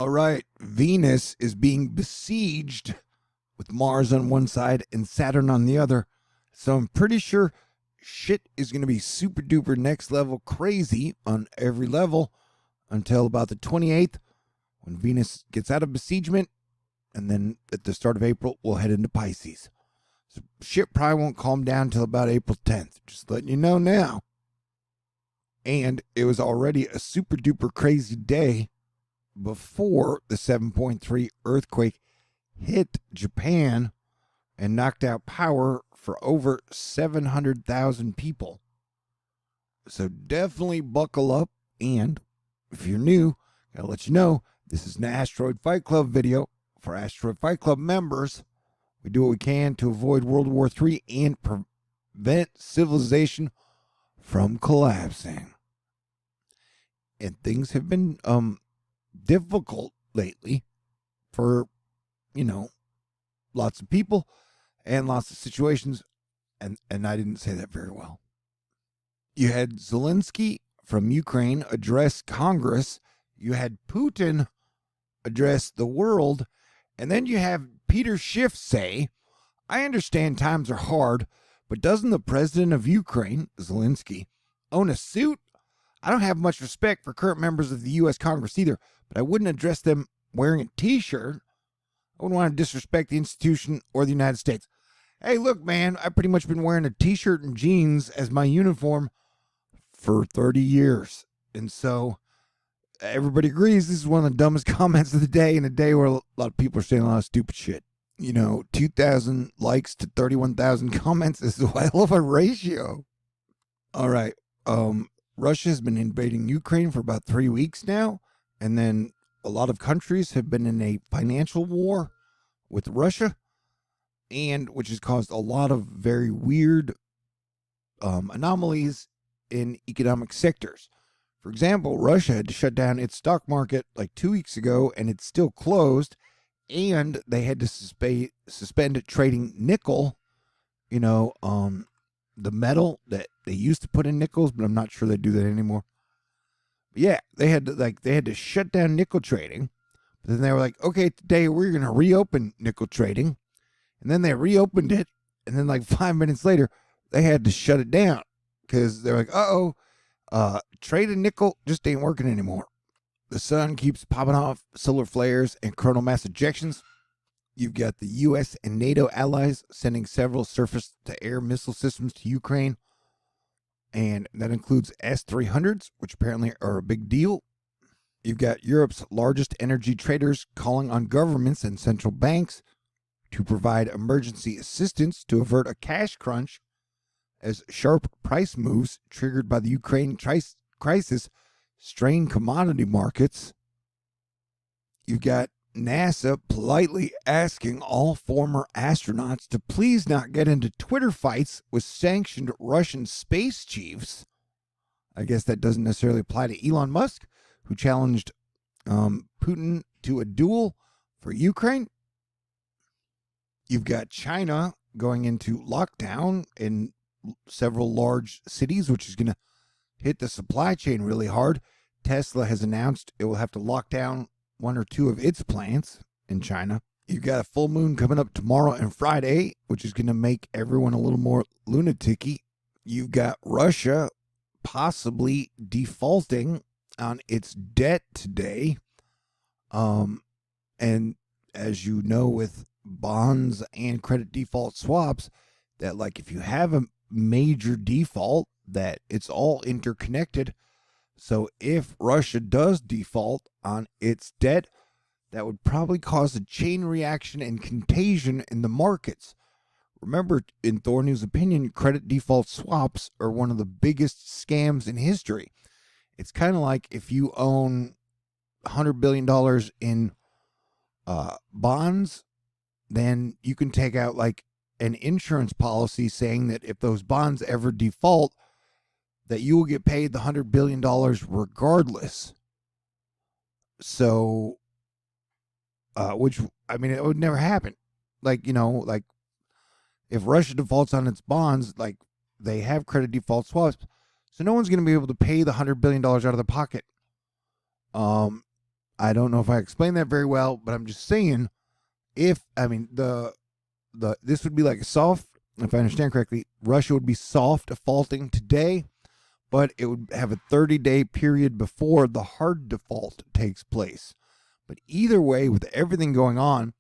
All right, Venus is being besieged with Mars on one side and Saturn on the other. So I'm pretty sure shit is going to be super duper next level crazy on every level until about the 28th when Venus gets out of besiegement. And then at the start of April, we'll head into Pisces. So shit probably won't calm down until about April 10th. Just letting you know now. And it was already a super duper crazy day before the 7.3 earthquake hit Japan and knocked out power for over 700,000 people. So definitely buckle up. And if you're new, I'll let you know this is an Asteroid Fight Club video for Asteroid Fight Club members. We do what we can to avoid World War III and prevent civilization from collapsing. And things have been difficult lately for, lots of people and lots of situations. And I didn't say that very well. You had Zelensky from Ukraine address Congress. You had Putin address the world. And then you have Peter Schiff say, I understand times are hard, but doesn't the president of Ukraine, Zelensky, own a suit? I don't have much respect for current members of the U.S. Congress either, but I wouldn't address them wearing a T-shirt. I wouldn't want to disrespect the institution or the United States. Hey, look, man, I've pretty much been wearing a T-shirt and jeans as my uniform for 30 years. And so everybody agrees this is one of the dumbest comments of the day, in a day where a lot of people are saying a lot of stupid shit. 2,000 likes to 31,000 comments is a hell of a ratio. All right. Russia has been invading Ukraine for about 3 weeks now. And then a lot of countries have been in a financial war with Russia, and which has caused a lot of very weird anomalies in economic sectors. For example, Russia had to shut down its stock market like 2 weeks ago, and it's still closed. And they had to suspend trading nickel, the metal that they used to put in nickels, but I'm not sure they do that anymore. But yeah, they had to shut down nickel trading. But then they were like, okay, today we're going to reopen nickel trading. And then they reopened it. And then like 5 minutes later, they had to shut it down because they're like, trading nickel just ain't working anymore. The sun keeps popping off solar flares and coronal mass ejections. You've got the U.S. and NATO allies sending several surface-to-air missile systems to Ukraine. And that includes S-300s, which apparently are a big deal. You've got Europe's largest energy traders calling on governments and central banks to provide emergency assistance to avert a cash crunch as sharp price moves triggered by the Ukraine crisis strain commodity markets. You've got NASA politely asking all former astronauts to please not get into Twitter fights with sanctioned Russian space chiefs. I guess that doesn't necessarily apply to Elon Musk, who challenged Putin to a duel for Ukraine. You've got China going into lockdown in several large cities, which is going to hit the supply chain really hard. Tesla has announced it will have to lock down one or two of its plants in China. You've got a full moon coming up tomorrow and Friday, which is going to make everyone a little more lunatic-y. You've got Russia possibly defaulting on its debt today. And as you know, with bonds and credit default swaps, that like if you have a major default, that it's all interconnected. So if Russia does default on its debt, that would probably cause a chain reaction and contagion in the markets. Remember, in THORnews' opinion, credit default swaps are one of the biggest scams in history. It's kind of like if you own $100 billion in bonds, then you can take out like an insurance policy saying that if those bonds ever default, that you will get paid the $100 billion regardless. So, which, I mean, it would never happen. Like, like if Russia defaults on its bonds, like they have credit default swaps, so no one's going to be able to pay the $100 billion out of their pocket. I don't know if I explained that very well, but I'm just saying, if I mean this would be like a soft, if I understand correctly, Russia would be soft defaulting today, but it would have a 30-day period before the hard default takes place. But either way, with everything going on,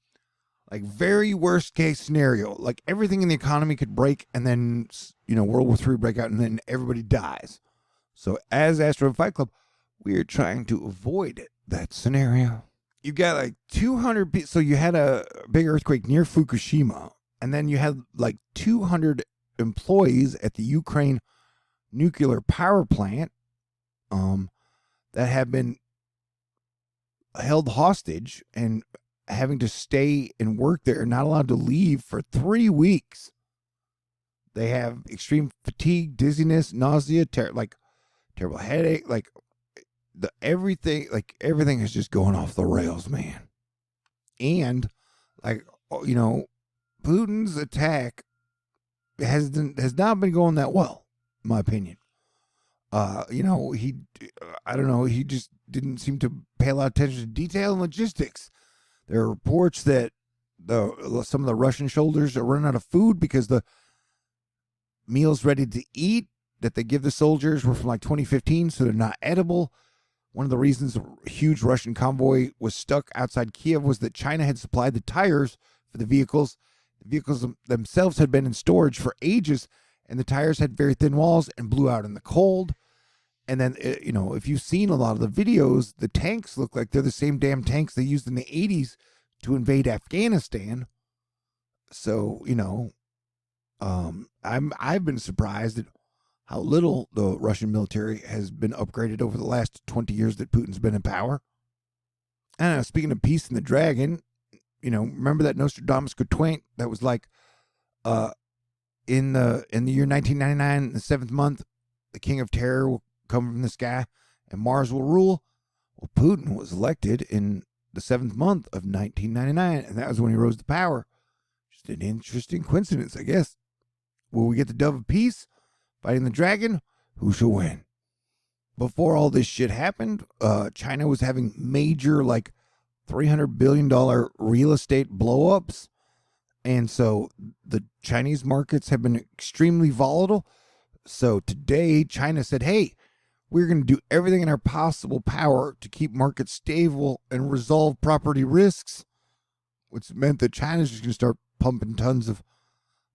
like very worst case scenario, like everything in the economy could break and then, World War III break out and then everybody dies. So as Astro Fight Club, we are trying to avoid that scenario. You got like 200 people. So you had a big earthquake near Fukushima, and then you had like 200 employees at the Ukraine nuclear power plant that have been held hostage and having to stay and work there, not allowed to leave for 3 weeks. They have extreme fatigue, dizziness, nausea, terrible headache, everything is just going off the rails, man. And Putin's attack has not been going that well, in my opinion. I don't know, he just didn't seem to pay a lot of attention to detail and logistics. There are reports that some of the Russian soldiers are running out of food because the meals ready to eat that they give the soldiers were from like 2015, so they're not edible. One of the reasons a huge Russian convoy was stuck outside Kiev was that China had supplied the tires for the vehicles. The vehicles themselves had been in storage for ages, and the tires had very thin walls and blew out in the cold. And then, if you've seen a lot of the videos, the tanks look like they're the same damn tanks they used in the 80s to invade Afghanistan. So, I've been surprised at how little the Russian military has been upgraded over the last 20 years that Putin's been in power. And speaking of Peace and the Dragon, remember that Nostradamus quatraint that was like, in the year 1999, in the 7th month, the King of Terror will come from the sky and Mars will rule. Well, Putin was elected in the 7th month of 1999, and that was when he rose to power. Just an interesting coincidence, I guess. Will we get the Dove of Peace fighting the dragon? Who shall win? Before all this shit happened, China was having major, like, $300 billion real estate blow-ups. And so the Chinese markets have been extremely volatile. So today, China said, hey, we're going to do everything in our possible power to keep markets stable and resolve property risks, which meant that China's just going to start pumping tons of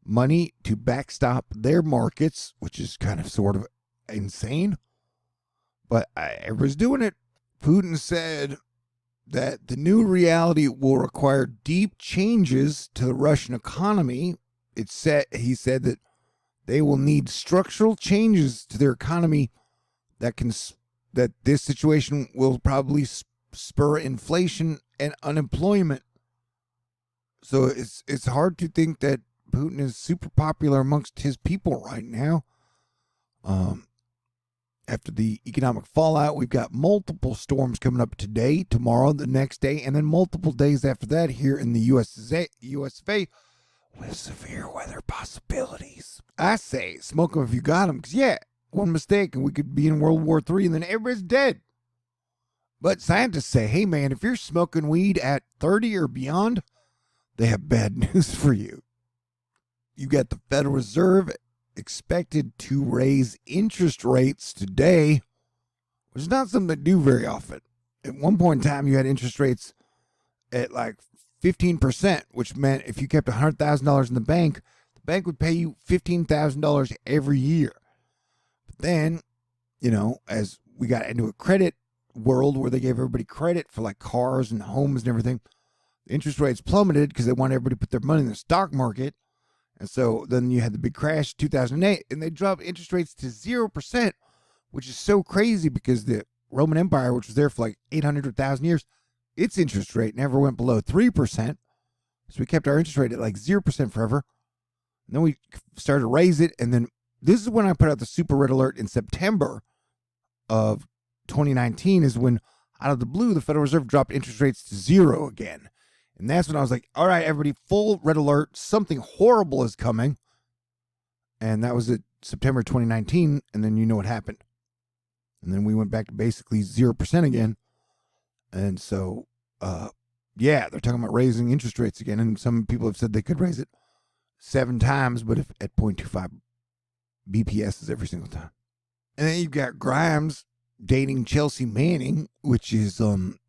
money to backstop their markets, which is kind of sort of insane. But everybody's doing it. Putin said that the new reality will require deep changes to the Russian economy. He said that they will need structural changes to their economy that this situation will probably spur inflation and unemployment. So it's hard to think that Putin is super popular amongst his people right now. After the economic fallout, we've got multiple storms coming up today, tomorrow, the next day, and then multiple days after that here in the USA with severe weather possibilities. I say, smoke them if you got them, because one mistake and we could be in World War III and then everybody's dead. But scientists say, hey man, if you're smoking weed at 30 or beyond, they have bad news for you. You got the Federal Reserve expected to raise interest rates today, which is not something they do very often. At one point in time, you had interest rates at like 15%, which meant if you kept $100,000 in the bank would pay you $15,000 every year. But then, as we got into a credit world where they gave everybody credit for like cars and homes and everything, the interest rates plummeted because they wanted everybody to put their money in the stock market. And so then you had the big crash in 2008, and they dropped interest rates to 0%, which is so crazy because the Roman Empire, which was there for like 800 to 1,000 years, its interest rate never went below 3%. So we kept our interest rate at like 0% forever. And then we started to raise it. And then this is when I put out the super red alert in September of 2019, is when out of the blue, the Federal Reserve dropped interest rates to 0 again. And that's when I was like, all right, everybody, full red alert. Something horrible is coming. And that was at September 2019. And then you know what happened. And then we went back to basically 0% again. And so, yeah, they're talking about raising interest rates again. And some people have said they could raise it 7 times, but if at 0.25 BPS every single time. And then you've got Grimes dating Chelsea Manning, which is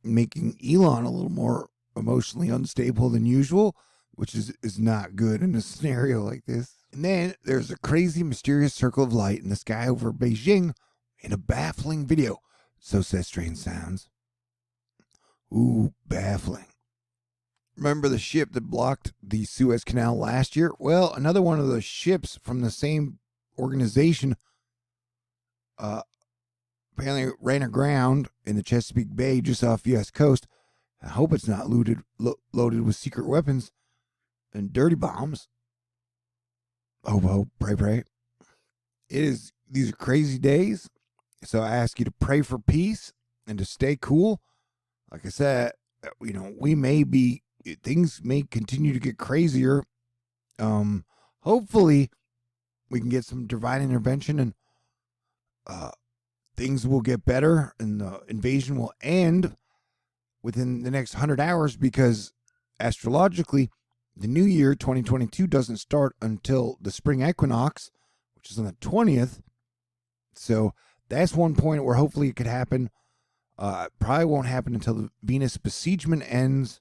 making Elon a little more emotionally unstable than usual, which is not good in a scenario like this. And then there's a crazy, mysterious circle of light in the sky over Beijing in a baffling video. So says Strange Sounds. Ooh, baffling. Remember the ship that blocked the Suez Canal last year? Well, another one of the ships from the same organization apparently ran aground in the Chesapeake Bay just off the U.S. coast. I hope it's not loaded with secret weapons and dirty bombs. Oh, pray. These are crazy days, so I ask you to pray for peace and to stay cool. Like I said, things may continue to get crazier. Hopefully we can get some divine intervention and things will get better and the invasion will end within the next 100 hours because astrologically, the new year 2022 doesn't start until the spring equinox, which is on the 20th. So that's one point where hopefully it could happen. Probably won't happen until the Venus besiegement ends,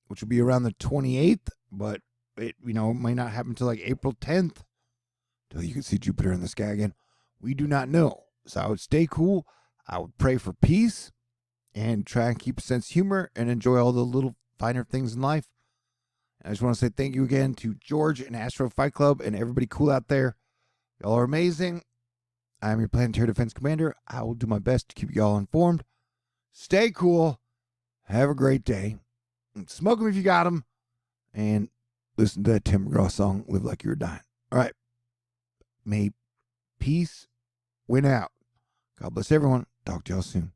which will be around the 28th, but it might not happen until like April 10th until you can see Jupiter in the sky again. We do not know. So I would stay cool. I would pray for peace and try and keep a sense of humor and enjoy all the little finer things in life. And I just want to say thank you again to George and Astro Fight Club and everybody cool out there. Y'all are amazing. I'm your Planetary Defense Commander. I will do my best to keep y'all informed. Stay cool. Have a great day. Smoke them if you got them. And listen to that Tim McGraw song, Live Like You Were Dying. All right. May peace win out. God bless everyone. Talk to y'all soon.